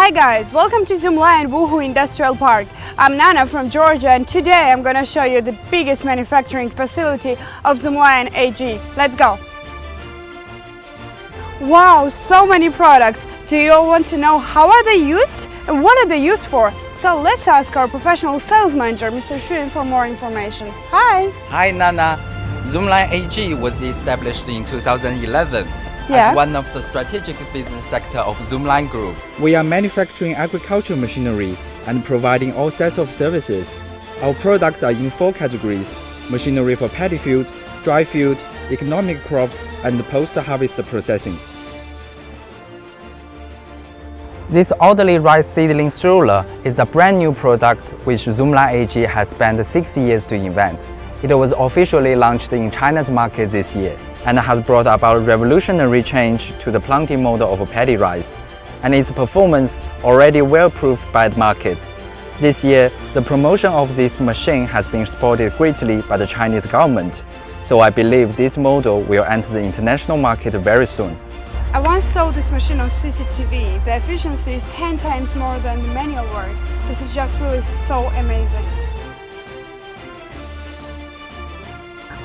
Hi guys, welcome to Zoomlion Wuhu Industrial Park. I'm Nana from Georgia and today I'm gonna show you the biggest manufacturing facility of Zoomlion AG. Let's go! Wow, so many products! Do you all want to know how are they used and what are they used for? So let's ask our professional sales manager, Mr. Xun, for more information. Hi! Hi Nana, Zoomlion AG was established in 2011. Yeah. As one of the strategic business sector of Zoomlion Group. We are manufacturing agricultural machinery and providing all sets of services. Our products are in 4 categories: machinery for paddy field, dry field, economic crops, and post-harvest processing. This orderly rice seedling stroller is a brand new product which Zoomlion AG has spent 6 years to invent. It was officially launched in China's market this year and has brought about revolutionary change to the planting model of paddy rice, and its performance already well proved by the market. This year, the promotion of this machine has been supported greatly by the Chinese government, so I believe this model will enter the international market very soon. I once saw this machine on CCTV. The efficiency is 10 times more than the manual work. This is just really so amazing.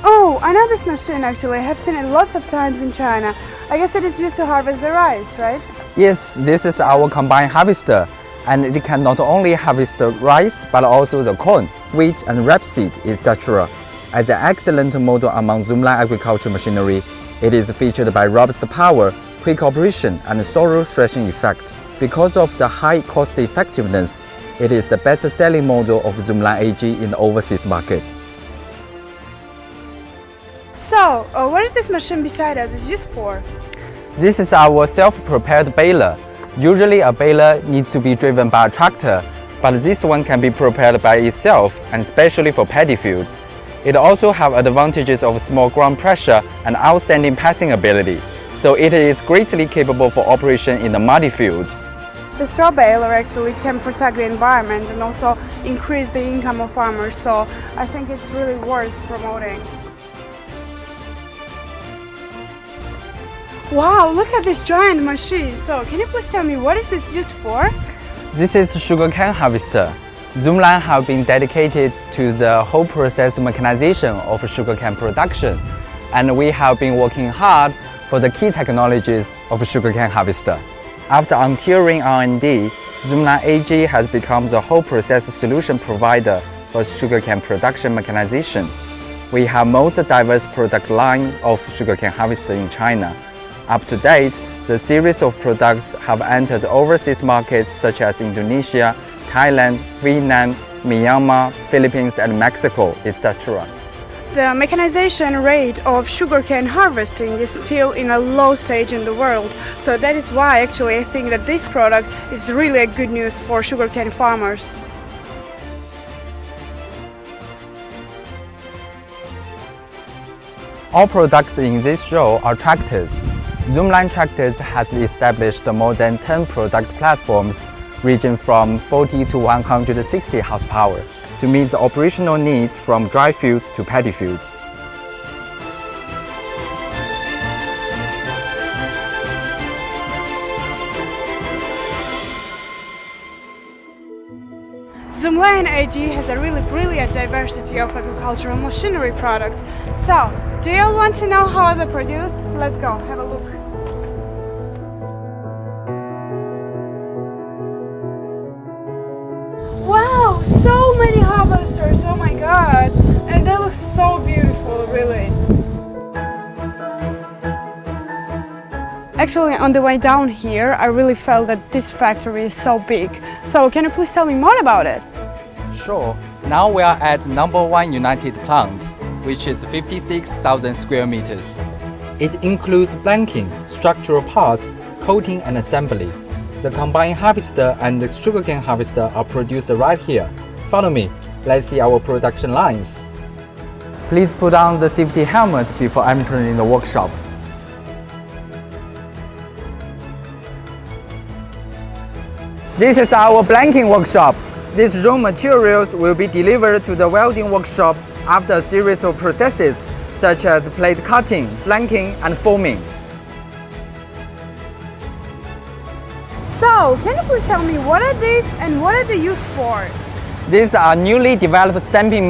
Oh, I know this machine actually. I have seen it lots of times in China. I guess it is used to harvest the rice, right? Yes, this is our combined harvester, and it can not only harvest the rice but also the corn, wheat and rapeseed, etc. As an excellent model among Zoomlion agriculture machinery, it is featured by robust power, quick operation and thorough threshing effect. Because of the high cost effectiveness, it is the best-selling model of Zoomlion AG in the overseas market. So, what is this machine beside us is used for? This is our self-propelled baler. Usually a baler needs to be driven by a tractor, but this one can be propelled by itself, and especially for paddy fields. It also has advantages of small ground pressure and outstanding passing ability, so it is greatly capable for operation in the muddy field. The straw baler actually can protect the environment and also increase the income of farmers, so I think it's really worth promoting. Wow, look at this giant machine. So, can you please tell me what is this used for? This is sugarcane harvester. Zoomlion have been dedicated to the whole process mechanization of sugarcane production, and we have been working hard for the key technologies of sugarcane harvester. After untiring R&D, Zoomlion AG has become the whole process solution provider for sugarcane production mechanization. We have most diverse product line of sugarcane harvester in China. Up to date, the series of products have entered overseas markets such as Indonesia, Thailand, Vietnam, Myanmar, Philippines and Mexico, etc. The mechanization rate of sugarcane harvesting is still in a low stage in the world, so that is why actually I think that this product is really a good news for sugarcane farmers. All products in this row are tractors. Zoomlion Tractors has established more than 10 product platforms ranging from 40 to 160 horsepower to meet the operational needs from dry fields to paddy fields. Zoomlion AG has a really brilliant diversity of agricultural machinery products. So, do you all want to know how they're produced? Let's go, have a look. Wow, so many harvesters, oh my god! And they look so beautiful, really. Actually, on the way down here, I really felt that this factory is so big. So, can you please tell me more about it? Sure. Now we are at number 1 United Plant, which is 56,000 square meters. It includes blanking, structural parts, coating and assembly. The combined harvester and the sugarcane harvester are produced right here. Follow me. Let's see our production lines. Please put on the safety helmet before entering the workshop. This is our blanking workshop. These raw materials will be delivered to the welding workshop after a series of processes such as plate cutting, blanking, and forming. So, can you please tell me what are these and what are they used for? These are newly developed stamping molds